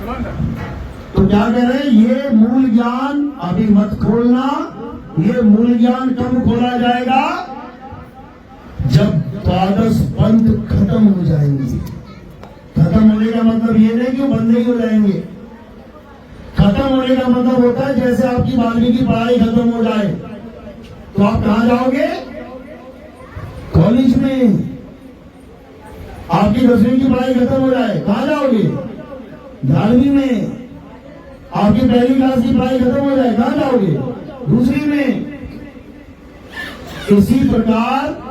तो क्या कह रहे हैं, ये मूल ज्ञान अभी मत खोलना। ये मूल ज्ञान कब खोला जाएगा, जब द्वादश पंथ खत्म हो जाएंगे। खत्म होने का मतलब ये नहीं कि वो बंदे ही हो जाएंगे। खत्म होने का मतलब होता है जैसे आपकी 12वीं की पढ़ाई खत्म हो जाए तो आप कहां जाओगे, कॉलेज में। आपकी 10वीं की पढ़ाई खत्म हो जाए कहां जाओगे, 11वीं में। आपकी पहली क्लास की पढ़ाई खत्म हो जाए कहां जाओगे, दूसरी में। इसी प्रकार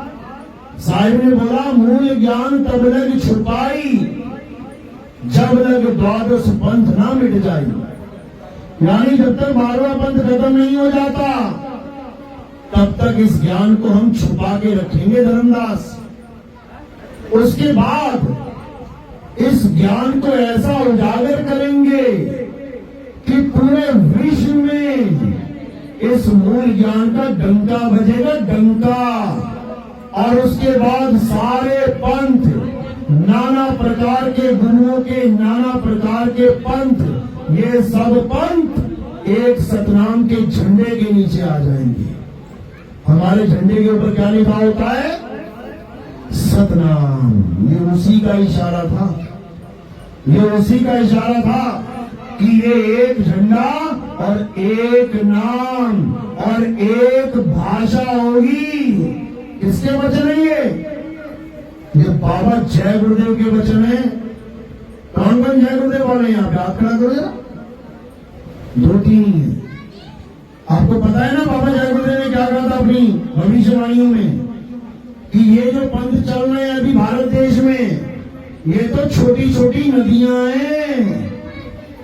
साहिब ने बोला, मूल ज्ञान तब लग छुपाई जब लग द्वादश पंथ ना मिट जाए। यानी जब तक 12वां पंथ खत्म नहीं हो जाता तब तक इस ज्ञान को हम छुपा के रखेंगे धर्मदास। उसके बाद इस ज्ञान को ऐसा उजागर करेंगे कि पूरे विश्व में इस मूल ज्ञान का डंका बजेगा, डंका। और उसके बाद सारे पंथ, नाना प्रकार के गुरुओं के नाना प्रकार के पंथ, ये सब पंथ एक सतनाम के झंडे के नीचे आ जाएंगे। हमारे झंडे के ऊपर क्या लिखा होता है, सतनाम। ये उसी का इशारा था, ये उसी का इशारा था कि ये एक झंडा और एक नाम और एक भाषा होगी। किसके वचन है ये बाबा जय गुरुदेव के वचन है। कौन कौन जय गुरुदेव वाले यहाँ पे हाथ खड़ा करो जरा, 2-3 है। आपको पता है ना बाबा जय गुरुदेव ने क्या कहा था अपनी भविष्यवाणियों में, कि ये जो पंथ चल रहे हैं अभी भारत देश में, ये तो छोटी छोटी नदियां हैं।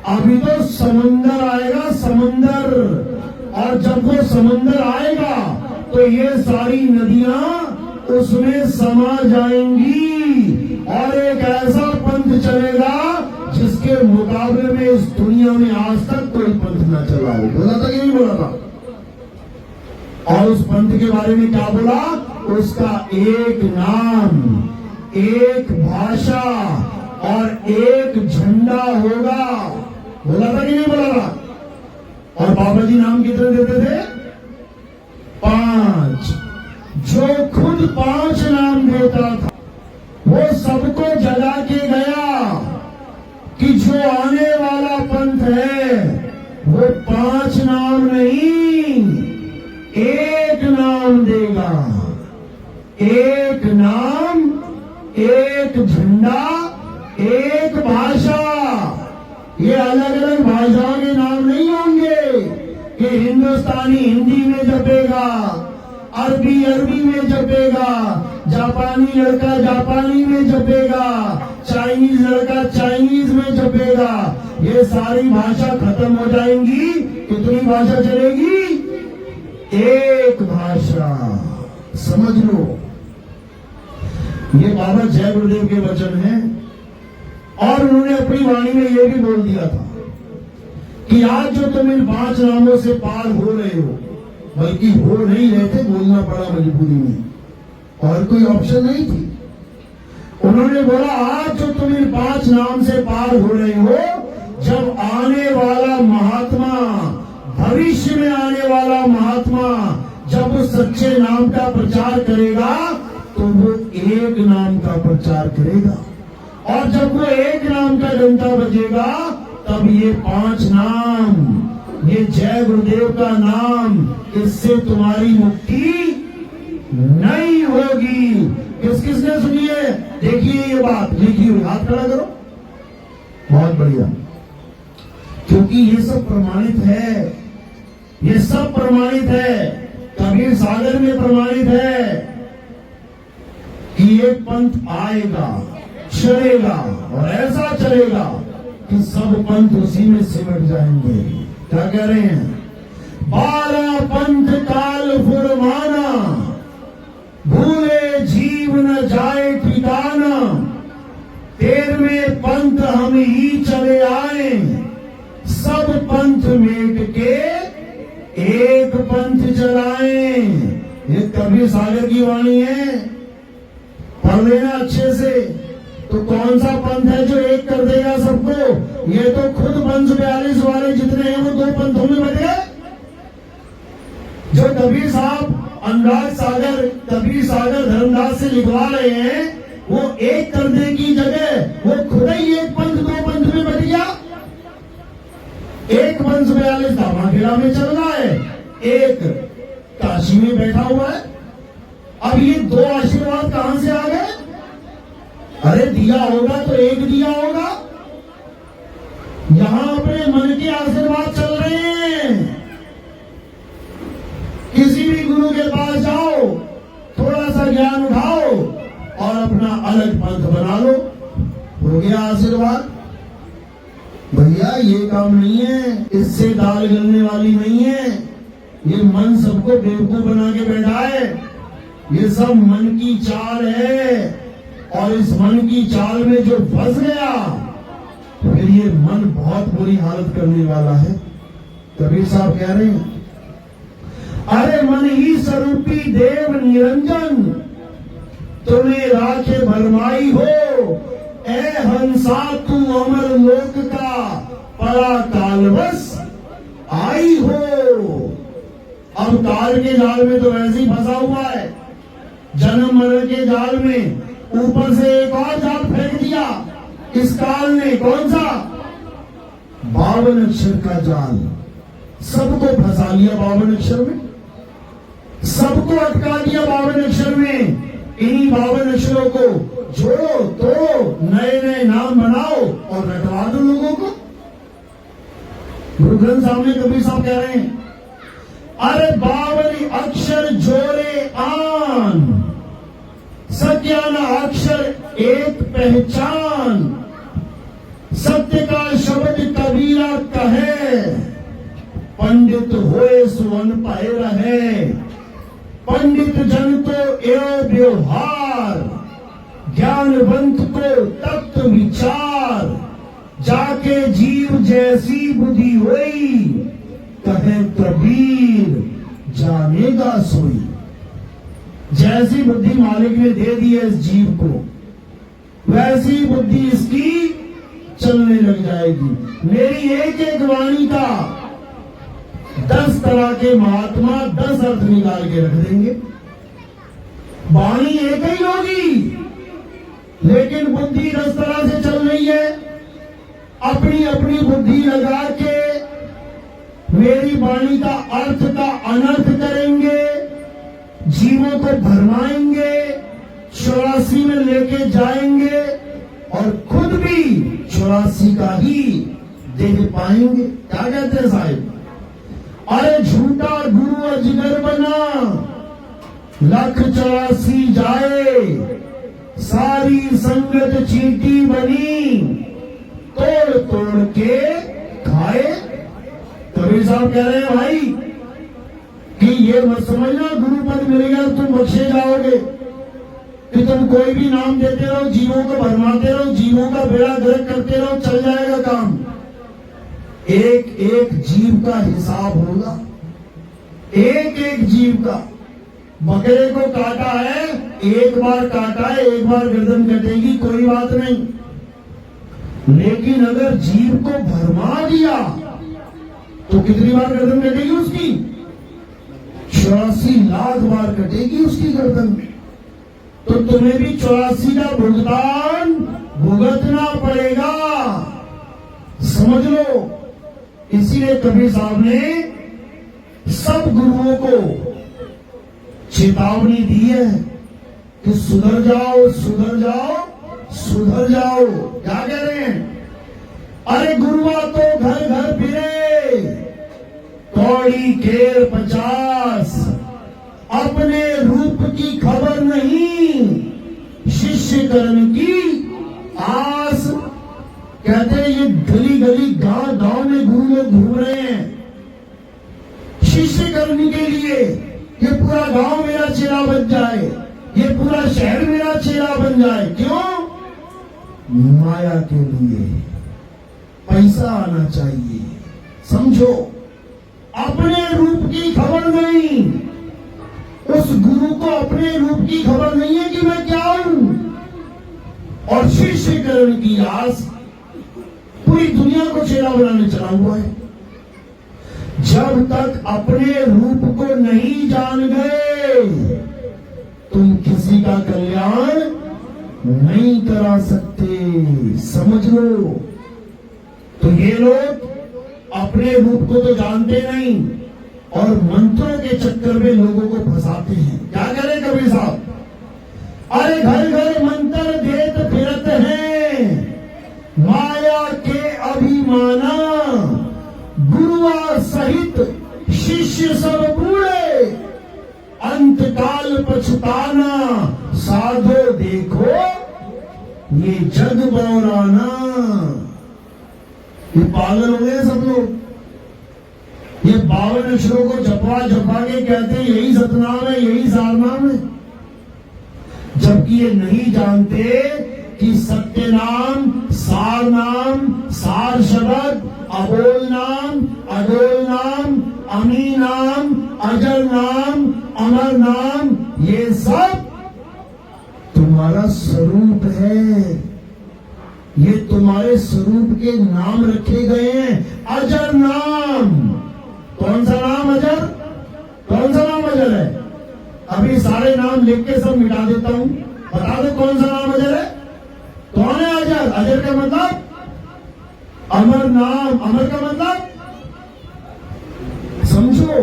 अभी तो समंदर आएगा, समंदर। और जब वो समंदर आएगा तो ये सारी नदियां उसमें समा जाएंगी और एक ऐसा पंथ चलेगा जिसके मुकाबले में इस दुनिया में आज तक कोई पंथ न चला हो। बोला था कि नहीं बोला था? और उस पंथ के बारे में क्या बोला, उसका एक नाम, एक भाषा और एक झंडा होगा। बोला था कि नहीं बोला था? और बाबा जी नाम कितने देते थे, 5। जो खुद 5 नाम देता था वो सबको जगा के गया कि जो आने वाला पंथ है वो 5 नाम नहीं, एक नाम देगा। एक नाम, एक झंडा, एक भाषा। ये अलग अलग भाषाओं के नाम नहीं होंगे कि हिंदुस्तानी हिंदी में जपेगा, अरबी अरबी में जपेगा, जापानी लड़का जापानी में जपेगा, चाइनीज लड़का चाइनीज में जपेगा। ये सारी भाषा खत्म हो जाएंगी। कितनी भाषा चलेगी, एक भाषा। समझ लो, ये बाबा जय गुरुदेव के वचन हैं। और उन्होंने अपनी वाणी में यह भी बोल दिया था कि आज जो तुम इन 5 नामों से पार हो रहे हो, बल्कि हो नहीं रहे थे, बोलना पड़ा मजबूरी में, और कोई ऑप्शन नहीं थी। उन्होंने बोला आज जो तुम इन 5 नाम से पार हो रहे हो, जब आने वाला महात्मा, भविष्य में आने वाला महात्मा जब उस सच्चे नाम का प्रचार करेगा तो वो एक नाम का प्रचार करेगा। और जब वो एक नाम का डंका बजेगा तब ये 5 नाम, ये जय गुरुदेव का नाम, इससे तुम्हारी मुक्ति नहीं होगी। किस किसने सुनी है, देखिए ये बात लिखी हुई, हाथ खड़ा करो। बहुत बढ़िया, क्योंकि ये सब प्रमाणित है, ये सब प्रमाणित है। कबीर सागर में प्रमाणित है कि ये पंथ आएगा, चलेगा और ऐसा चलेगा कि सब पंथ उसी में सिमट जाएंगे। क्या कह रहे हैं, 12 पंथ काल फुरमाना, भूले जीव न जाए ठिकाना, 13वें पंथ हम ही चले आए, सब पंथ मेट के एक पंथ चलाए। ये कबीर सागर की वाणी है, पढ़ लेना अच्छे से। तो कौन सा पंथ है जो एक कर देगा सबको? ये तो खुद 542 वाले जितने हैं वो 2 पंथों में बट गए। जो कबीर साहब अनुराग सागर, कबीर सागर धर्मदास से लिखवा रहे हैं, वो एक करने की जगह वो खुद ही एक पंथ 2 पंथ में बट गया। एक 542 दामाखेड़ा में चल रहा है, एक काशी में बैठा हुआ है। अब ये 2 आशीर्वाद कहां से आ गए? अरे दिया होगा तो एक दिया होगा। यहां अपने मन के आशीर्वाद चल रहे हैं। किसी भी गुरु के पास जाओ, थोड़ा सा ज्ञान उठाओ और अपना अलग पंथ बना लो, हो गया आशीर्वाद। भैया ये काम नहीं है, इससे दाल गलने वाली नहीं है। ये मन सबको बेवकूफ बना के बैठा है। ये सब मन की चाल है, और इस मन की चाल में जो फंस गया फिर ये मन बहुत बुरी हालत करने वाला है। कबीर साहब कह रहे हैं, अरे मन ही स्वरूपी देव निरंजन, तुम्हें राखे भरमाई हो, ए हंसा तू अमर लोक का पड़ा कालवश आई हो। अब काल के जाल में तो वैसे ही फंसा हुआ है, जन्म मरण के जाल में ऊपर से एक और जाल फेंक दिया इस काल ने। कौन सा? 52 अक्षर का जाल। सबको फंसा लिया 52 अक्षर में, सबको अटका दिया 52 अक्षर में। इन्हीं 52 अक्षरों को जोड़ो तो नए नए नाम बनाओ और रटवा दो लोगों को। गुरु ग्रंथ साहब ने कबीर साहब कह रहे हैं, अरे 52 अक्षर जोड़े आन, सत्याना अक्षर एक पहचान, सत्य का शब्द कबीरा कहे, पंडित होए सुवन पाए रहे, पंडित जन तो एवं व्यवहार, ज्ञानवंत को तत्व विचार, जाके जीव जैसी बुद्धि हुई, कहे कबीर जानेगा सोई। जैसी बुद्धि मालिक ने दे दी है इस जीव को, वैसी बुद्धि इसकी चलने लग जाएगी। मेरी एक एक वाणी का 10 तरह के महात्मा 10 अर्थ निकाल के रख देंगे। वाणी एक ही होगी, लेकिन बुद्धि 10 तरह से चल रही है। अपनी अपनी बुद्धि लगा के मेरी वाणी का अर्थ का अनर्थ करेंगे, जीवों को भरमाएंगे, 84 में लेके जाएंगे और खुद भी 84 का ही देख पाएंगे। क्या कहते हैं साहिब? अरे झूठा गुरु अजगर बना, 184 जाए, सारी संगत चींटी बनी, तोड़ तोड़ के खाए। कबीर साहब कह रहे हैं भाई कि ये मत समझना गुरु पद मिलेगा तुम बख्शे जाओगे, कि तुम कोई भी नाम देते रहो, जीवों को भरमाते रहो, जीवों का बेड़ा गर्क करते रहो, चल जाएगा काम। एक एक जीव का हिसाब होगा, एक एक जीव का। बकरे को काटा है, एक बार काटा है, एक बार गर्दन कटेगी, कोई बात नहीं। लेकिन अगर जीव को भरमा दिया तो कितनी बार गर्दन कटेगी उसकी? 84 लाख बार कटेगी उसकी गर्दन में। तो तुम्हें भी 84 का भुगतान भुगतना पड़ेगा, समझ लो। इसीलिए कबीर साहब ने सब गुरुओं को चेतावनी दी है कि सुधर जाओ, सुधर जाओ, सुधर जाओ। क्या कह रहे हैं? अरे गुरुआ तो घर घर फिरे, कौड़ी केर 50, अपने रूप की खबर नहीं, शिष्य करण की आस। कहते हैं ये गली गली गांव गांव में गुरु लोग घूम रहे हैं शिष्य करने के लिए। ये पूरा गांव मेरा चेला बन जाए, ये पूरा शहर मेरा चेला बन जाए। क्यों? माया के लिए, पैसा आना चाहिए। समझो, अपने रूप की खबर नहीं। उस गुरु को अपने रूप की खबर नहीं है कि मैं क्या हूं। और शिष्यकरण की आस पूरी दुनिया को चेला बनाने चला हुआ है। जब तक अपने रूप को नहीं जान गए तुम किसी का कल्याण नहीं करा सकते, समझ लो। तो ये लोग अपने रूप को तो जानते नहीं और मंत्रों के चक्कर में लोगों को फंसाते हैं। क्या करें कबीर साहब? अरे घर घर मंत्र देत फिरत हैं, माया के अभिमाना, गुरुआ सहित शिष्य सब बूढ़े, अंत काल पछताना, साधो देखो ये जग बौराना। ये पागल हो गए सब लोग। ये 52 अक्षरों को जपा जपा के कहते हैं यही सतनाम है, यही सारनाम है, जबकि ये नहीं जानते कि सत्य नाम, सार नाम, सार शब्द, अबोल नाम, अडोल नाम, अमी नाम, अजर नाम, अमर नाम, ये सब तुम्हारा स्वरूप है। ये तुम्हारे स्वरूप के नाम रखे गए हैं। अजर नाम, कौन सा नाम अजर? कौन सा नाम अजर है? अभी सारे नाम लिख के सब मिटा देता हूं, बता दो कौन सा नाम अजर है? कौन है अजर? अजर का मतलब अमर नाम, अमर का मतलब समझो।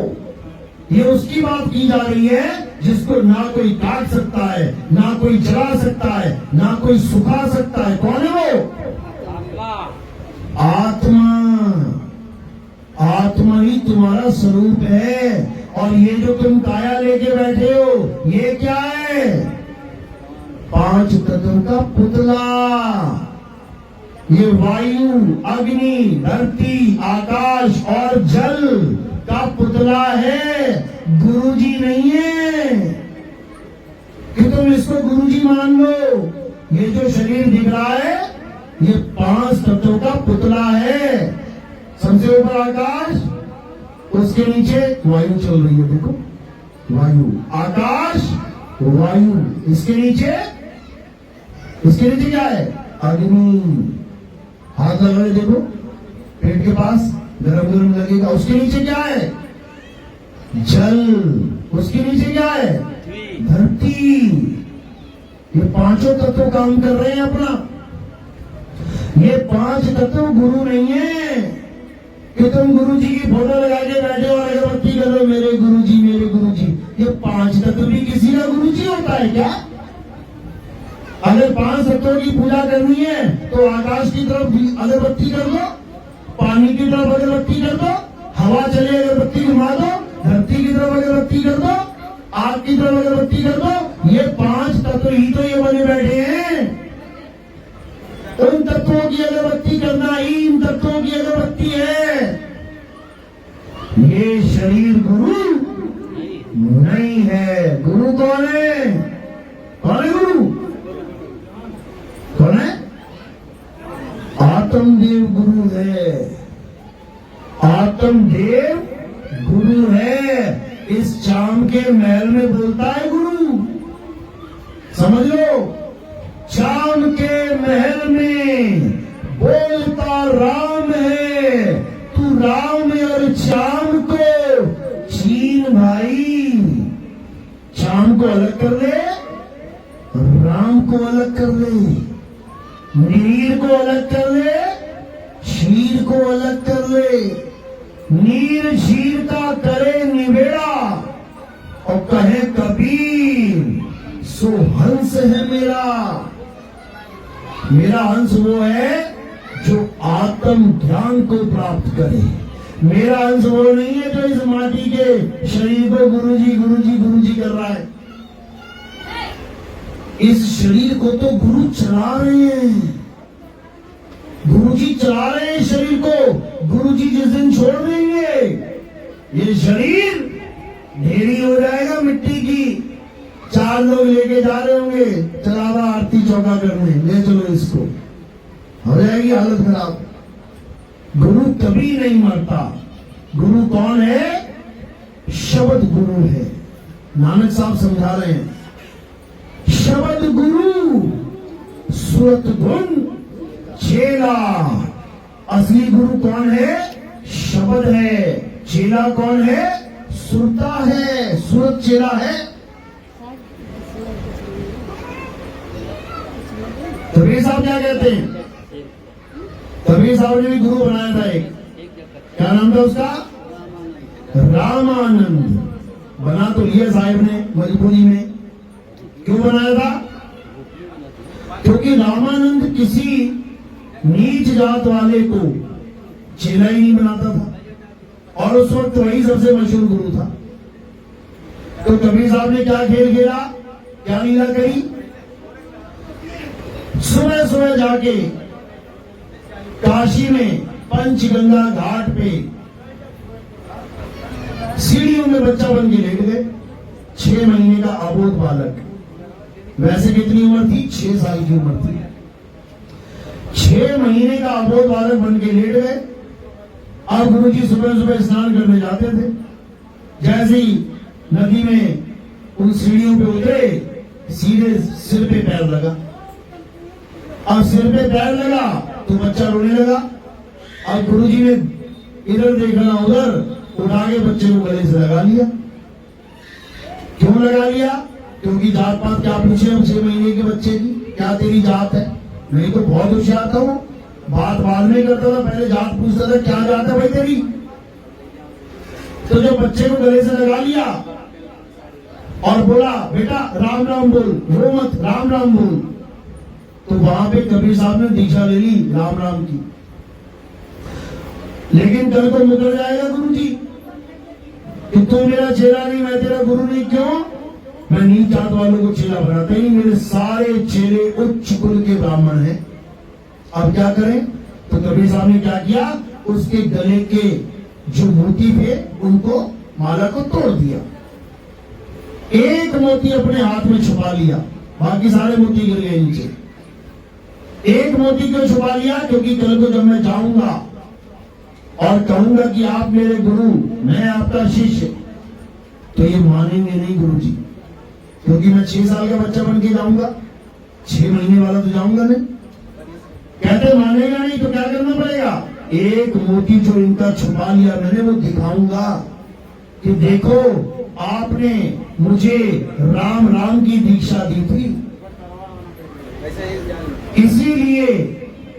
ये उसकी बात की जा रही है जिसको ना कोई काट सकता है, ना कोई जला सकता है, ना कोई सुखा सकता है। कौन है वो? आत्मा। आत्मा ही तुम्हारा स्वरूप है। और ये जो तुम काया लेके बैठे हो ये क्या है? 5 तत्वों का पुतला। ये वायु, अग्नि, धरती, आकाश और जल का पुतला है, गुरुजी नहीं है कि तुम इसको गुरुजी मान लो। ये जो शरीर दिख रहा है ये 5 तत्वों का पुतला है। सबसे ऊपर आकाश, उसके नीचे वायु चल रही है, देखो वायु, आकाश, वायु, इसके नीचे क्या है? अग्नि। हाथ लगाने देखो पेट के पास, गरम गरम लगेगा। उसके नीचे क्या है? जल। उसके नीचे क्या है? धरती। ये 5 तत्व काम कर रहे हैं अपना। ये 5 तत्व गुरु नहीं है कि तुम गुरु जी की फोटो लगा के बैठे और अगरबत्ती कर लो, मेरे गुरु जी, मेरे गुरु जी। ये 5 तत्व भी किसी का गुरु जी होता है क्या? अगर 5 तत्वों की पूजा करनी है तो आकाश की तरफ अगरबत्ती कर दो, पानी की तरफ अगरबत्ती कर दो, हवा चले अगरबत्ती घुमा दो, धरती की तरफ अगरबत्ती कर दो, आग की तरफ अगरबत्ती कर दो। ये 5 तत्व ही तो ये बने बैठे हैं। उन तत्वों की अगरबत्ती करना ही इन तत्वों की अगरबत्ती है। ये शरीर गुरु नहीं है। गुरु कौन है? कौन है गुरु? कौन है? आत्मदेव गुरु है। आत्मदेव गुरु है। इस चाम के महल में बोलता है गुरु, समझ लो। चाम के महल में बोलता राम है, तू राम और चाम को चीन भाई। चाम को अलग कर ले, राम को अलग कर ले, नीर को अलग कर ले, क्षीर को अलग कर ले। नीर क्षीर का करे निबेड़ा और कहे कबीर सो हंस है मेरा। मेरा हंस वो है जो आत्म ज्ञान को प्राप्त करे। मेरा हंस वो नहीं है जो इस माटी के शरीर को गुरुजी गुरुजी गुरुजी कर रहा है। इस शरीर को तो गुरु चला रहे हैं, गुरुजी चला रहे हैं शरीर को। गुरुजी जिस दिन छोड़ देंगे ये शरीर ढेरी हो जाएगा मिट्टी की। 4 लोग लेके जा रहे होंगे चलावा आरती चौका करने, ले चलो इसको, हो जाएगी हालत खराब। गुरु कभी नहीं मरता। गुरु कौन है? शब्द गुरु है। नानक साहब समझा रहे हैं, शब्द गुरु सूरत धुन चेला। असली गुरु कौन है? शब्द है। चेला कौन है? सुरता है। सूरत चेला है। कबीर साहब क्या कहते हैं? कबीर साहब ने भी गुरु बनाया था एक, क्या नाम था उसका? रामानंद। बना तो लिया साहिब ने मजबूरी में। क्यों बनाया था? क्योंकि रामानंद किसी नीच जात वाले को चेला ही नहीं बनाता था और उस वक्त वही सबसे मशहूर गुरु था। तो कबीर साहब ने क्या खेल खेला, क्या लीला करी? सुबह सुबह जाके काशी में पंचगंगा घाट पे सीढ़ियों में बच्चा बन के लेट गए। 6 महीने का अबोध बालक। वैसे कितनी उम्र थी? 6 साल की उम्र थी। 6 महीने का अबोध बालक बन के लेट गए। अब गुरुजी सुबह सुबह स्नान करने जाते थे। जैसे ही नदी में उन सीढ़ियों पे उतरे, सीधे सिर पे पैर लगा। अब सिर पे पैर लगा तो बच्चा रोने लगा। अब गुरुजी ने इधर देखना उधर, उठा के बच्चे को गले से लगा लिया। क्यों लगा लिया? क्योंकि जात पात क्या पूछे हम 6 महीने के बच्चे की, क्या तेरी जात है? नहीं तो बहुत होशियार था वो, बात बाद में करता था, पहले जात पूछता था क्या जात है भाई तेरी। तो जो बच्चे को गले से लगा लिया और बोला बेटा राम राम बोल, रो मत, राम राम बोल। तो वहां पे कबीर साहब ने दीक्षा ले ली राम राम की। लेकिन कल को मुकर जाएगा गुरु जी कि तू मेरा चेला नहीं, मैं तेरा गुरु नहीं। क्यों? मैं नीच जात वालों को चेला बनाता ही नहीं, मेरे सारे चेले उच्च कुल के ब्राह्मण हैं। अब क्या करें? तो कबीर साहब ने क्या किया, उसके गले के जो मोती थे उनको, माला को तोड़ दिया। एक मोती अपने हाथ में छुपा लिया, बाकी सारे मोती गिर गए नीचे। एक मोती क्यों छुपा लिया? क्योंकि कल को जब मैं जाऊंगा और कहूंगा कि आप मेरे गुरु, मैं आपका शिष्य, तो ये मानेंगे नहीं गुरु जी, क्योंकि मैं 6 साल का बच्चा बन के जाऊंगा, 6 महीने वाला तो जाऊंगा नहीं। कहते मानेगा नहीं तो क्या करना पड़ेगा? एक मोती जो इनका छुपा लिया मैंने, वो दिखाऊंगा कि देखो आपने मुझे राम राम की दीक्षा दी थी। इसीलिए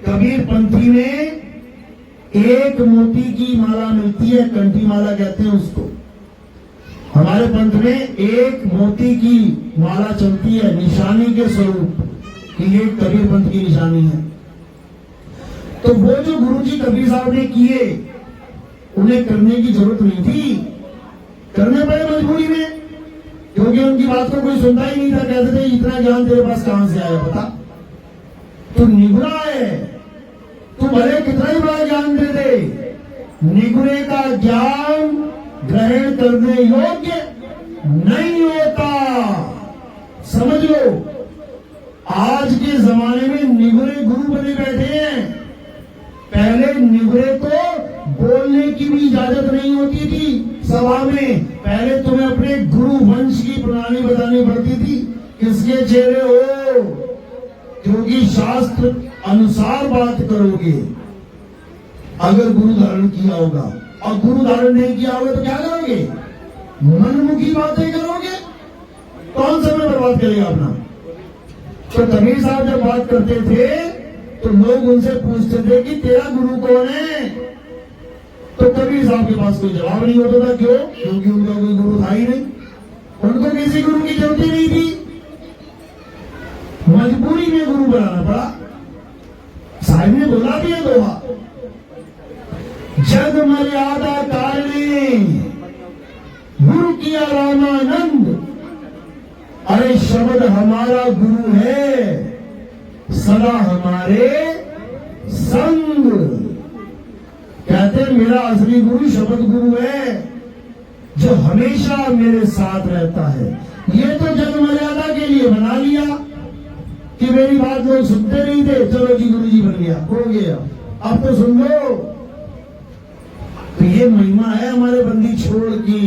कबीर पंथी में एक मोती की माला मिलती है, कंठी माला कहते हैं उसको। हमारे पंथ में एक मोती की माला चलती है निशानी के स्वरूप कि ये कबीर पंथ की निशानी है। तो वो जो गुरुजी कबीर साहब ने किए, उन्हें करने की जरूरत नहीं थी, करने पड़े मजबूरी में, क्योंकि उनकी बात को कोई सुनता ही नहीं था। कहते थे इतना ज्ञान तेरे पास कहां से आया बता, तू निगुरा है, तू भले कितना ही बड़ा ज्ञान दे दे, निगुरे का ज्ञान ग्रहण करने योग्य नहीं होता। समझ लो, आज के जमाने में निगुरे गुरु बने बैठे हैं। पहले निगुरे को बोलने की भी इजाजत नहीं होती थी सभा में। पहले तुम्हें अपने गुरु वंश की प्रणाली बतानी पड़ती थी, किसके चेहरे हो, क्योंकि शास्त्र अनुसार बात करोगे। अगर गुरु धारण किया होगा और गुरु धारण नहीं किया होगा तो क्या करोगे? मनमुखी बातें करोगे। कौन समय बर्बाद करेगा अपना? तो कबीर साहब जब बात करते थे तो लोग उनसे पूछते थे कि तेरा गुरु कौन है? तो कबीर साहब के पास कोई जवाब नहीं होता था। क्यों? क्योंकि उनका कोई गुरु था ही नहीं, उनको किसी गुरु की जरूरत ही नहीं थी। मजबूरी में गुरु बनाना पड़ा। साहिब ने बोला भी है दोहा, जग मर्यादा कारणे गुरु किया रामानंद। अरे शब्द हमारा गुरु है, सदा हमारे संग। कहते मेरा असली गुरु शब्द गुरु है, जो हमेशा मेरे साथ रहता है। ये तो जग मर्यादा के लिए बना लिया कि मेरी बात लोग सुनते नहीं थे, चलो जी गुरु जी बन गया, हो गया, अब तो सुन लो। तो ये महिमा है हमारे बंदी छोड़ की,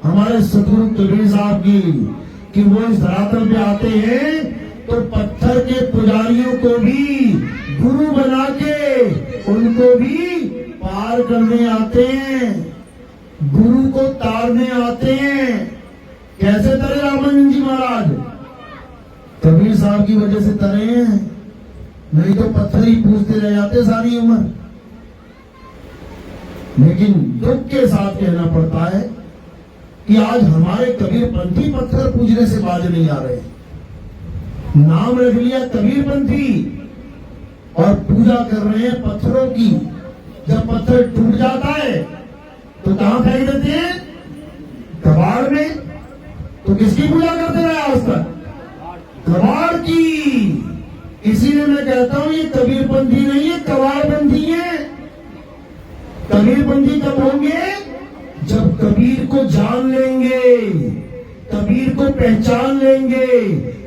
हमारे सतगुरु कबीर साहब की, कि वो इस धरातल पे आते हैं तो पत्थर के पुजारियों को भी गुरु बना के उनको भी पार करने आते हैं, गुरु को तारने आते हैं। कैसे तरे रामानंद जी महाराज? कबीर साहब की वजह से तरे हैं, नहीं तो पत्थर ही पूछते रह जाते सारी उम्र। लेकिन दुख के साथ कहना पड़ता है कि आज हमारे कबीरपंथी पत्थर पूजने से बाज नहीं आ रहे। नाम रख लिया कबीरपंथी और पूजा कर रहे हैं पत्थरों की। जब पत्थर टूट जाता है तो कहां फेंक देते हैं? कबाड़ में। तो किसकी पूजा करते रहे आज तक? कबाड़ की। इसीलिए मैं कहता हूं ये कबीरपंथी नहीं है, कबाड़पंथी है। कबीरपंथी कब होंगे? जब कबीर को जान लेंगे, कबीर को पहचान लेंगे।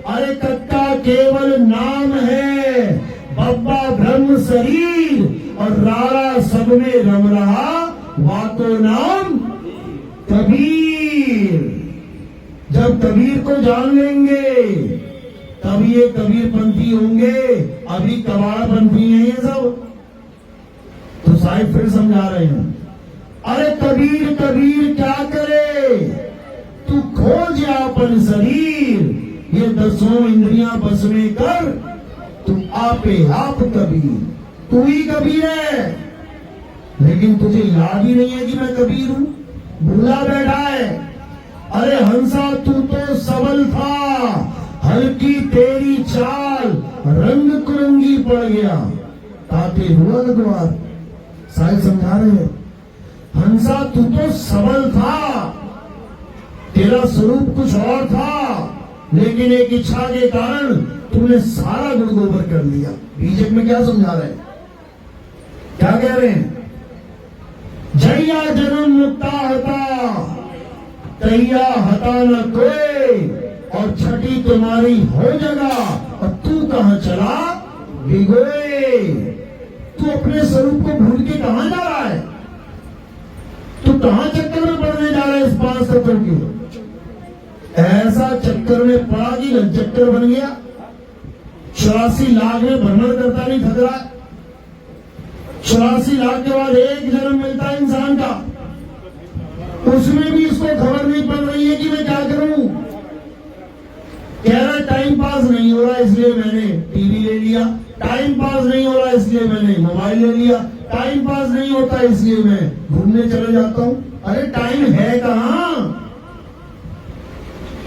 अरे कक्का केवल नाम है, बब्बा ब्रह्म शरीर और रारा सब में रम रहा, वाको नाम कबीर। जब कबीर को जान लेंगे तब ये कबीरपंथी होंगे, अभी कबाड़पंथी है ये सब। तो साहिब फिर समझा रहे हैं, अरे कबीर कबीर क्या करे, तू खोज अपन शरीर, ये 10 इंद्रियां बस में कर, तू आपे आप कबीर। तू ही कबीर है, लेकिन तुझे याद ही नहीं है कि मैं कबीर हूं, भूला बैठा है। अरे हंसा तू तो सबल था, हल्की तेरी चाल रंग कुरंगी पड़ गया, ताते हुआ द्वार। साहिब समझा रहे हैं, हंसा तू तो सबल था, तेरा स्वरूप कुछ और था, लेकिन एक इच्छा के कारण तुमने सारा गुण गोबर कर लिया। बीजेपी में क्या समझा रहे हैं, क्या कह रहे हैं? जैया जन्म मुक्ता हता, तैया हता न कोई, और छठी तुम्हारी हो जगह, और तू कहां चला भिगोए। तू अपने स्वरूप को भूल के कहां जा रहा है? तू कहां चक्कर में पड़ने जा रहा है इस 5 तत्वों के? ऐसा चक्कर में पड़ा कि चक्कर बन गया। 84 लाख में भ्रमण करता नहीं थक रहा है। 84 लाख के बाद एक जन्म मिलता है इंसान का, उसमें भी इसको खबर नहीं पड़ रही है कि मैं क्या करूं। कह रहा है टाइम पास नहीं हो रहा इसलिए मैंने टीवी ले लिया, टाइम पास नहीं हो रहा इसलिए मैंने मोबाइल ले लिया, टाइम पास नहीं होता इसलिए मैं घूमने चले जाता हूं। अरे टाइम है कहां?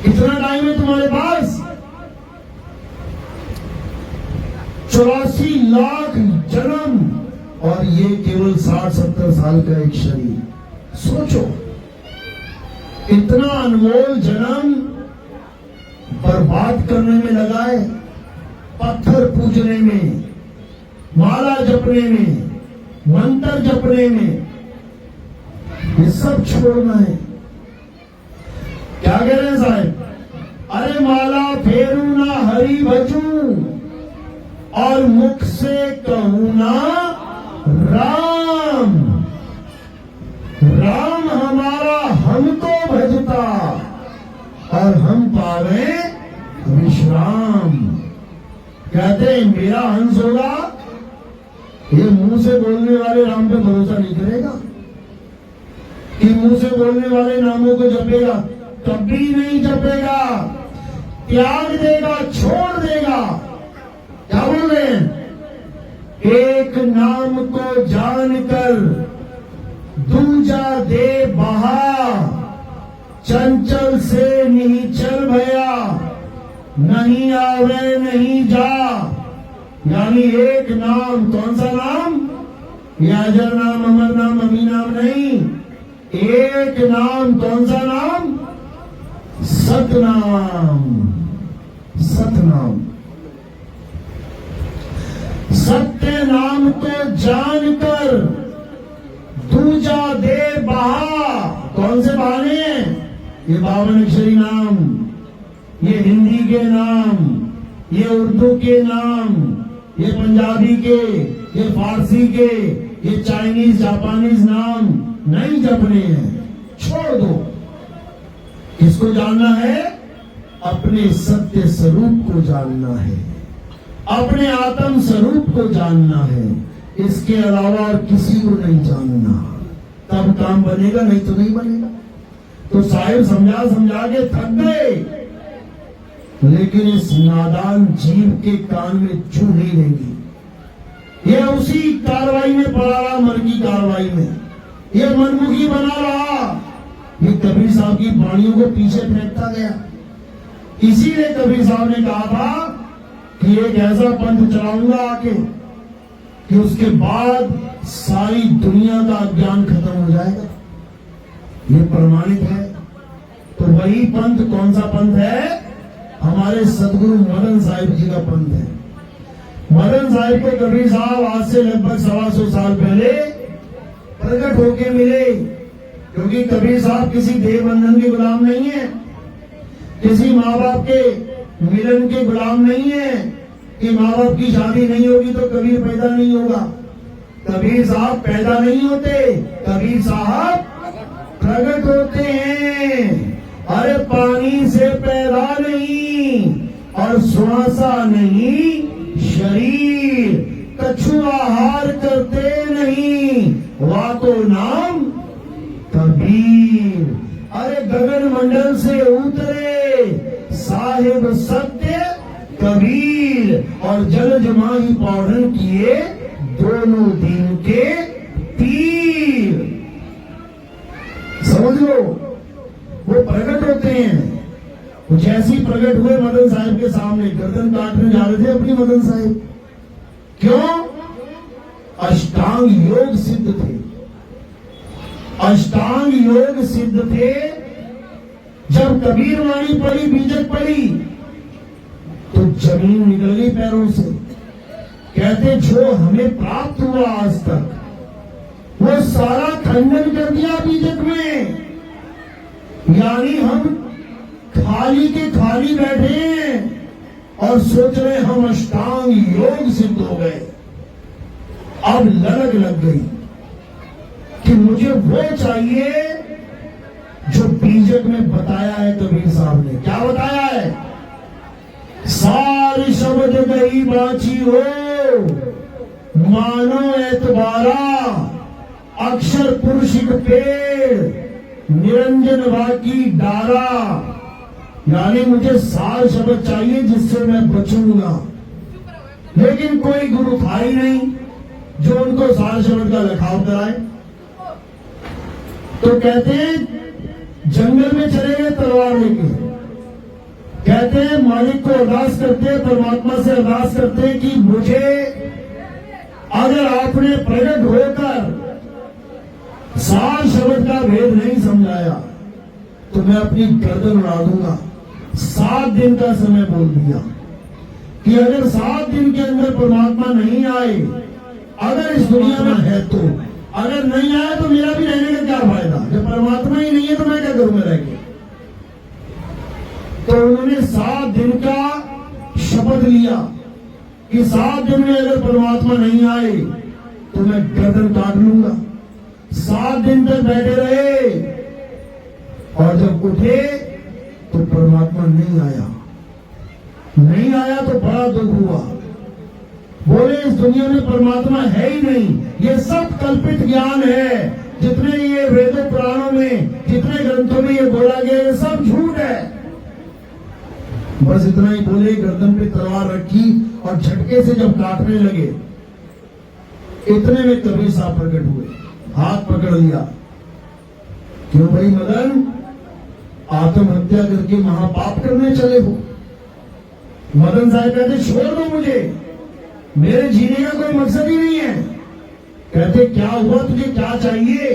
कितना टाइम है तुम्हारे पास? 84 लाख जन्म, और ये केवल 60-70 साल का एक शरीर। सोचो, इतना अनमोल जन्म बर्बाद करने में लगा है, पत्थर पूजने में, माला जपने में, मंत्र जपने में, ये सब छोड़ना है। क्या कह रहे हैं साहब? अरे माला फेरू ना हरि भजू, और मुख से कहूं ना राम। राम हमारा हमको भजता, और हम पावे विश्राम। कहते हैं मेरा हंस होगा, ये मुंह से बोलने वाले राम पे भरोसा नहीं करेगा, कि मुंह से बोलने वाले नामों को जपेगा, कभी नहीं जपेगा, त्याग देगा, छोड़ देगा। क्या बोल रहे हैं? एक नाम को जानकर दूजा दे बहा, चंचल से नहीं चल भया, नहीं आवे नहीं जा। यानी एक नाम, कौन सा नाम? ये अजर नाम, अमर नाम, अमी नाम नहीं, एक नाम। कौन सा नाम? सतनाम। सतनाम, सत्य नाम को जानकर दूजा दे बहा। कौन से बहाने हैं? ये 52 अक्षरी नाम, ये हिंदी के नाम, ये उर्दू के नाम, ये पंजाबी के, ये फारसी के, ये चाइनीज जापानीज नाम नहीं जपने हैं, छोड़ दो। किसको जानना है? अपने सत्य स्वरूप को जानना है, अपने आत्म स्वरूप को जानना है, इसके अलावा और किसी को नहीं जानना, तब काम बनेगा, नहीं तो नहीं बनेगा। तो साहिब समझा समझा के थक गए, लेकिन इस नादान जीव के कान में चू नहीं देंगी। ये उसी कार्रवाई में पड़ा रहा, मन की कार्रवाई में ये मनमुखी बना रहा। ये कबीर साहब की वाणियों को पीछे फेंकता गया। इसीलिए कबीर साहब ने कहा था कि एक ऐसा पंथ चलाऊंगा आके कि उसके बाद सारी दुनिया का अज्ञान खत्म हो जाएगा। ये प्रमाणित है। तो वही पंथ कौन सा पंथ है? हमारे सदगुरु मदन साहिब जी का पंथ है। मदन साहिब को कबीर साहब आज से लगभग 125 साल पहले प्रकट होके मिले, क्योंकि कबीर साहब किसी देव बंधन के गुलाम नहीं है, किसी माँ बाप के मिलन के गुलाम नहीं है कि माँ बाप की शादी नहीं होगी तो कबीर पैदा नहीं होगा। कबीर साहब पैदा नहीं होते, कबीर साहब प्रकट होते हैं। अरे पानी से पैदा नहीं और श्वासा नहीं शरीर, कछु आहार करते नहीं, वातो नाम कबीर। अरे गगन मंडल से उतरे साहिब सत्य कबीर, और जल जमाही पौधन किए दोनों दिन के तीर। समझ लो, वो प्रकट होते हैं। वो जैसी प्रकट हुए मदन साहिब के सामने, गर्दन काटने जा रहे थे अपनी मदन साहिब। क्यों? अष्टांग योग सिद्ध थे, अष्टांग योग सिद्ध थे। जब कबीर वाणी पड़ी, बीजक पड़ी, तो जमीन निकल गई पैरों से। कहते जो हमें प्राप्त हुआ आज तक, वो सारा खंडन कर दिया बीजक में। यानी हम खाली के खाली बैठे हैं और सोच रहे हम अष्टांग योग सिद्ध हो गए। अब ललक लग गई कि मुझे वो चाहिए जो बीजक में बताया है कबीर साहब ने। क्या बताया है? सारी शब्द गई बाची हो, मानो एतबारा, अक्षर पुरुषिक पेड़, निरंजन वाकी डारा। यानी मुझे सार शब्द चाहिए जिससे मैं बचूंगा। लेकिन कोई गुरु था ही नहीं जो उनको सार शब्द का लखाव कराए। तो कहते हैं जंगल में चले गए तलवार लेके। कहते हैं मालिक को अरदास करते हैं, परमात्मा से अरदास करते हैं कि मुझे अगर आपने प्रकट होकर सार शब्द का भेद नहीं समझाया तो मैं अपनी गर्दन उड़ा दूंगा। 7 दिन का समय बोल दिया कि अगर 7 दिन के अंदर परमात्मा नहीं आए, अगर इस दुनिया में है तो, अगर नहीं आया तो मेरा भी रहने का क्या फायदा? जब परमात्मा ही नहीं है तो मैं क्या करूंगा रह के? तो उन्होंने 7 दिन का शपथ लिया कि 7 दिन में अगर परमात्मा नहीं आए तो मैं गर्दन काट लूंगा। 7 दिन तक बैठे रहे और जब उठे तो परमात्मा नहीं आया। नहीं आया तो बड़ा दुख हुआ। बोले इस दुनिया में परमात्मा है ही नहीं, ये सब कल्पित ज्ञान है। जितने ये वेदों पुराणों में, जितने ग्रंथों में ये बोला गया, ये सब झूठ है। बस इतना ही बोले, गर्दन पे तलवार रखी और झटके से जब काटने लगे, इतने में कबीर साहब प्रकट हुए, हाथ पकड़ लिया। क्यों भाई मदन, आत्महत्या करके महापाप करने चले हो? मदन साहब कहते छोड़ दो मुझे, मेरे जीने का कोई मकसद ही नहीं है। कहते क्या हुआ, तुझे क्या चाहिए?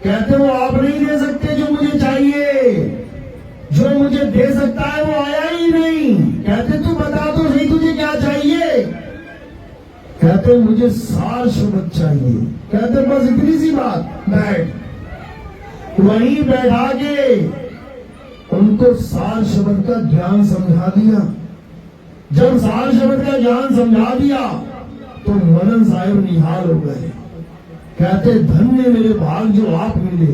कहते वो आप नहीं दे सकते जो मुझे चाहिए, जो मुझे दे सकता है वो आया ही नहीं। कहते तू बता तो सही तुझे क्या चाहिए? कहते मुझे सार शब्द चाहिए। कहते बस इतनी सी बात, बैठ। वहीं बैठा के उनको सार शब्द का ज्ञान समझा दिया। जब सार शब्द का ज्ञान समझा दिया तो मदन साहिब निहाल हो गए। कहते धन्य मेरे भाग जो आप मिले।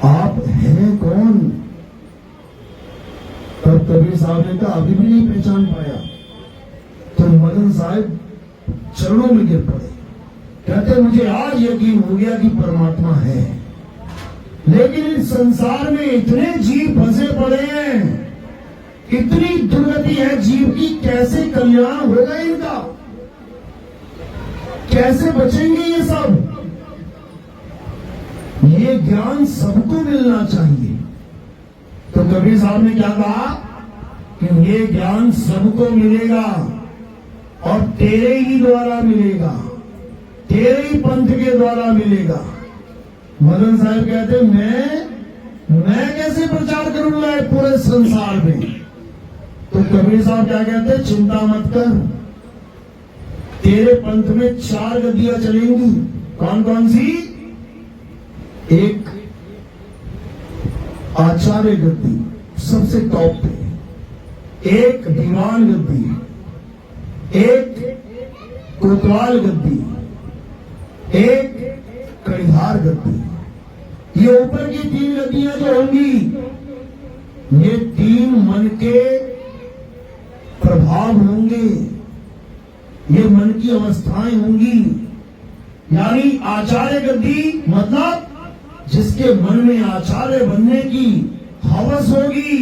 आप हैं कौन? तब कबीर साहब ने कहा अभी भी नहीं पहचान पाया। तो मदन साहब चरणों में गिर पड़े, कहते मुझे आज यकीन हो गया कि परमात्मा है, लेकिन इस संसार में इतने जीव फंसे पड़े हैं, इतनी दुर्गति है जीव की, कैसे कल्याण होगा इनका, कैसे बचेंगे ये सब। ये ज्ञान सबको मिलना चाहिए। तो कबीर साहब ने क्या कहा कि ये ज्ञान सबको मिलेगा और तेरे ही द्वारा मिलेगा, तेरे ही पंथ के द्वारा मिलेगा। मदन साहब कहते मैं कैसे प्रचार करूंगा पूरे संसार में। तो कबीर साहब क्या कहते, चिंता मत कर, तेरे पंथ में 4 गद्दियां चलेंगी। कौन कौन सी? एक आचार्य गद्दी सबसे टॉप पे, एक दीवान गद्दी, एक कोतवाल गद्दी, एक कड़ीधार गद्दी। ये ऊपर की 3 गद्दियां जो होंगी, ये 3 मन के प्रभाव होंगे, ये मन की अवस्थाएं होंगी। यानी आचार्य गद्दी मतलब जिसके मन में आचार्य बनने की हवस होगी,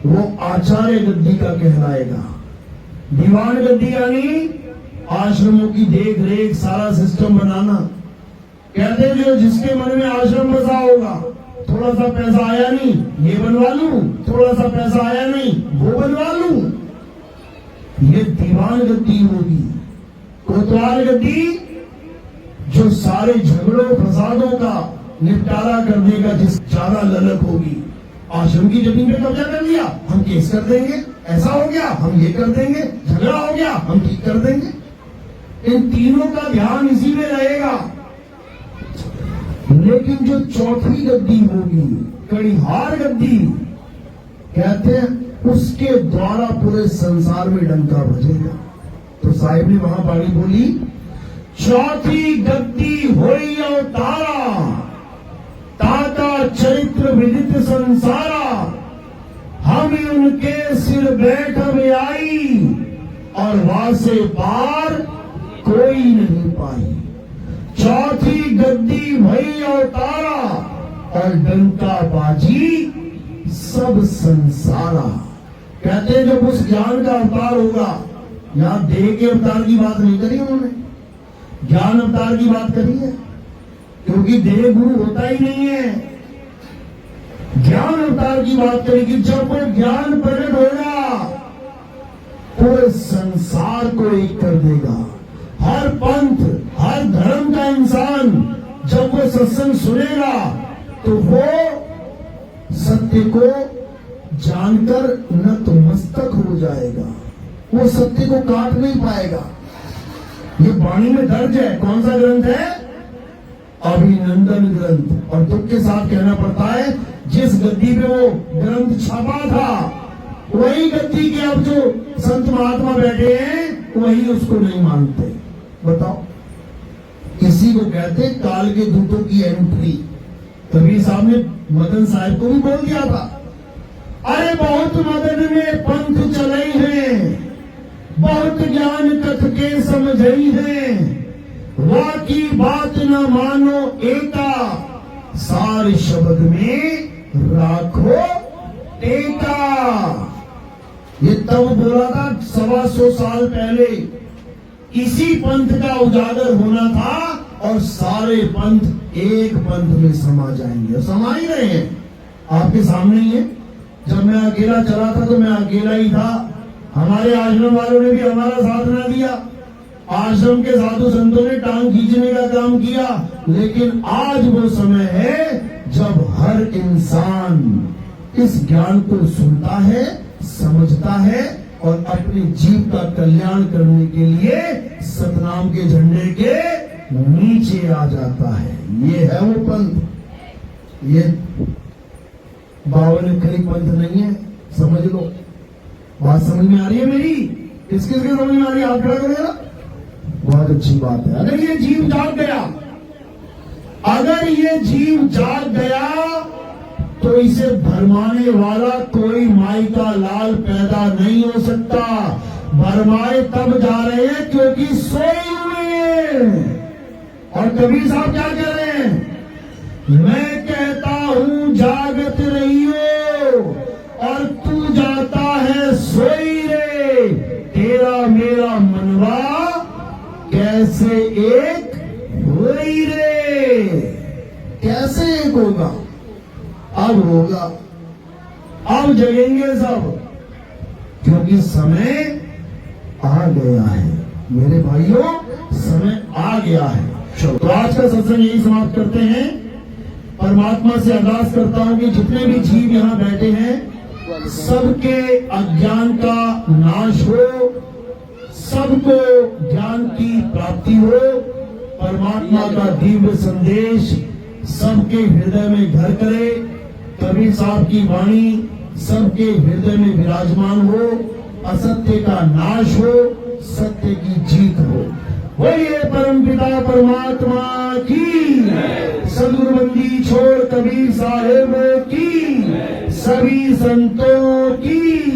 वो आचार्य गद्दी का कहलाएगा। दीवान गद्दी यानी आश्रमों की देख रेख, सारा सिस्टम बनाना। कहते हैं जो जिसके मन में आश्रम बसा होगा, थोड़ा सा पैसा आया नहीं ये बनवा लूं, थोड़ा सा पैसा आया नहीं वो बनवा लूं, ये दीवान गद्दी होगी। कोतवाल गद्दी जो सारे झगड़ों फसादों का निपटारा करने का जिस ज्यादा ललक होगी। आश्रम की जमीन पे कब्जा कर लिया, हम केस कर देंगे, ऐसा हो गया हम ये कर देंगे, झगड़ा हो गया हम ठीक कर देंगे। इन तीनों का ध्यान इसी में रहेगा। लेकिन जो चौथी गद्दी होगी, कड़ीहार गद्दी, कहते हैं उसके द्वारा पूरे संसार में डंका बजेगा। तो साहिब ने वहां बाणी बोली, चौथी गद्दी होई अवतारा, ताका चरित्र विदित संसारा, हम उनके सिर बैठ में आई, और वासे पार कोई नहीं पाई। चौथी गद्दी भई अवतारा, और डंका बाजी सब संसारा। कहते हैं जब उस ज्ञान का अवतार होगा, यहां देह के अवतार की बात नहीं करी उन्होंने, ज्ञान अवतार की बात करी है, क्योंकि देह गुरु होता ही नहीं है। ज्ञान अवतार की बात करी कि जब वो ज्ञान प्रकट होगा, पूरे संसार को एक कर देगा। हर पंथ, हर धर्म का इंसान जब वो सत्संग सुनेगा, तो वो सत्य को जानकर नतमस्तक हो जाएगा, वो सत्य को काट नहीं पाएगा। ये वाणी में दर्ज है। कौन सा ग्रंथ है? अभिनंदन ग्रंथ। और दुख के साथ कहना पड़ता है, जिस गद्दी पे वो ग्रंथ छपा था, वही गद्दी के अब जो संत महात्मा बैठे हैं, वही उसको नहीं मानते। बताओ, इसी को कहते काल के दूतों की एंट्री। कबीर साहब ने मदन साहब को भी बोल दिया था, अरे बहुत मदन में पंथ चले हैं, बहुत ज्ञान कथ के समझई है, वाकी बात न मानो एका, सार शब्द में राखो टेका। ये तब बोला था 125 साल पहले। इसी पंथ का उजागर होना था, और सारे पंथ एक पंथ में समा जाएंगे, और समा ही रहे हैं, आपके सामने ही है। जब मैं अकेला चला था तो मैं अकेला ही था, हमारे आश्रम वालों ने भी हमारा साथ ना दिया, आश्रम के साधु संतों ने टांग खींचने का काम किया। लेकिन आज वो समय है जब हर इंसान इस ज्ञान को सुनता है, समझता है, और अपने जीव का कल्याण करने के लिए सतनाम के झंडे के नीचे आ जाता है। ये है वो पंथ, ये 52 खरी पंथ नहीं है, समझ लो। बात समझ में आ रही है मेरी? किस किस के समझ में आ रही है? हाथ खड़ा करेगा, बहुत अच्छी बात है। अगर ये जीव जाग गया, अगर ये जीव जाग गया, तो इसे भरमाने वाला कोई माई का लाल पैदा नहीं हो सकता। भरमाए तब जा रहे हैं क्योंकि सोए हुए हैं। और कबीर साहब क्या कह रहे हैं? मैं कहता हूं जागत रहियो और तू जाता है सोई रे। तेरा मेरा मनवा कैसे एक होई रे। कैसे एक होगा? अब होगा, अब जगेंगे सब, क्योंकि समय आ गया है मेरे भाइयों, समय आ गया है। तो आज का सत्संग यही समाप्त करते हैं। परमात्मा से अरदास करता हूं कि जितने भी जीव यहाँ बैठे हैं सबके अज्ञान का नाश हो, सबको ज्ञान की प्राप्ति हो, परमात्मा का दिव्य संदेश सबके हृदय में घर करे, कबीर साहब की वाणी सबके हृदय में विराजमान हो, असत्य का नाश हो, सत्य की जीत हो। बोलिए परमपिता परमात्मा की, सदगुरु बंदी छोड़ कबीर साहेब की, सभी संतों की,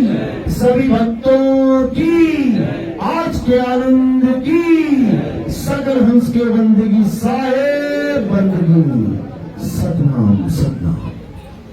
सभी भक्तों की, आज के आनंद की, सकल हंस के बंदगी साहेब बंदगी। सतनाम सतनाम।